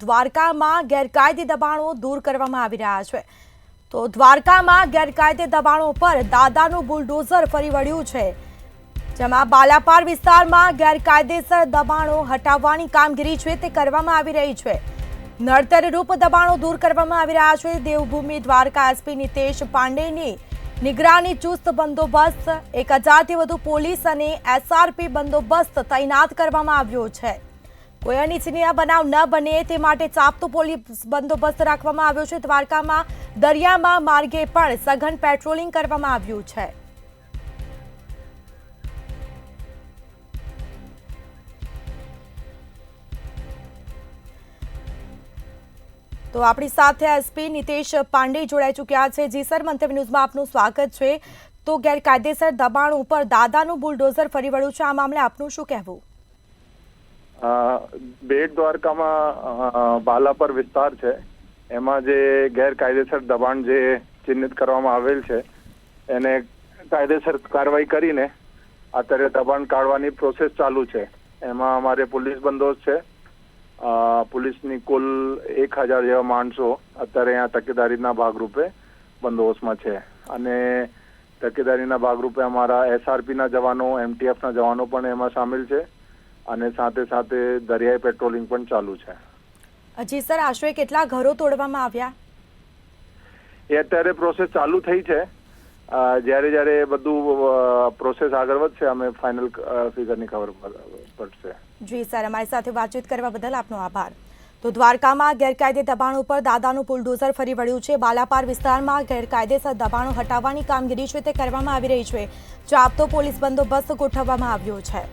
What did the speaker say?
દ્વારકામાં ગેરકાયદે દબાણો દૂર કરવામાં આવી રહ્યા છે. તો દ્વારકામાં ગેરકાયદે દબાણો પર દાદાનું બુલડોઝર ફરી વળ્યું છે, જેમાં બાલાપાર વિસ્તારમાં ગેરકાયદેસર દબાણો હટાવવાની કામગીરી છે તે કરવામાં આવી રહી છે. નડતરરૂપ દબાણો દૂર કરવામાં આવી રહ્યા છે. દેવભૂમિ દ્વારકા એસપી નીતેશ પાંડેની નિગરાની ચુસ્ત બંદોબસ્ત, 1000થી વધુ પોલીસ અને SRP બંદોબસ્ત તૈનાત કરવામાં આવ્યો છે. કોઈ અનિચ્છનીય બનાવ ન બને તે માટે ચાંપતો પોલીસ બંદોબસ્ત રાખવામાં આવ્યો છે. દ્વારકામાં દરિયામાં માર્ગે પણ સઘન પેટ્રોલિંગ કરવામાં આવ્યું છે. તો આપણી સાથે એસપી નીતેશ પાંડે જોડાઈ ચૂક્યા છે. જી સર, મંતવ્ય ન્યૂઝમાં આપનું સ્વાગત છે. તો ગેરકાયદેસર દબાણ ઉપર દાદાનું બુલડોઝર ફરી વળ્યું છે, આ મામલે આપનું શું કહેવું? બેટ દ્વારકામાં બાલાપર વિસ્તાર છે, એમાં જે ગેરકાયદેસર દબાણ જે ચિહ્નિત કરવામાં આવેલ છે એને કાયદેસર કાર્યવાહી કરીને અત્યારે દબાણ કાઢવાની પ્રોસેસ ચાલુ છે. એમાં અમારે પોલીસ બંદોબસ્ત છે. પોલીસની કુલ 1000 જેવા માણસો અત્યારે અહીંયા તકેદારીના ભાગરૂપે બંદોબસ્તમાં છે, અને તકેદારીના ભાગરૂપે અમારા SRPના જવાનો, MTFના જવાનો પણ એમાં સામેલ છે, અને સાથે સાથે દરિયાઈ પેટ્રોલિંગ પણ ચાલુ છે. જી સર, આશરે કેટલા ઘરો તોડવામાં આવ્યા? એ અત્યારે પ્રોસેસ ચાલુ થઈ છે. જ્યારે બધું પ્રોસેસ આગળ વધશે અમે ફાઇનલ ફિગરની ખબર પડશે. જી સર, અમારી સાથે વાતચીત કરવા બદલ આપનો આભાર. તો દ્વારકામાં ગેરકાયદે દબાણ ઉપર દાદાનું બુલડોઝર ફરી વળ્યું છે. બાલાપાર વિસ્તારમાં ગેરકાયદેસર દબાણો હટાવવાની કામગીરી છે તે કરવામાં આવી રહી છે. ચાંપતો પોલીસ બંદોબસ્ત ગોઠવવામાં આવ્યો છે.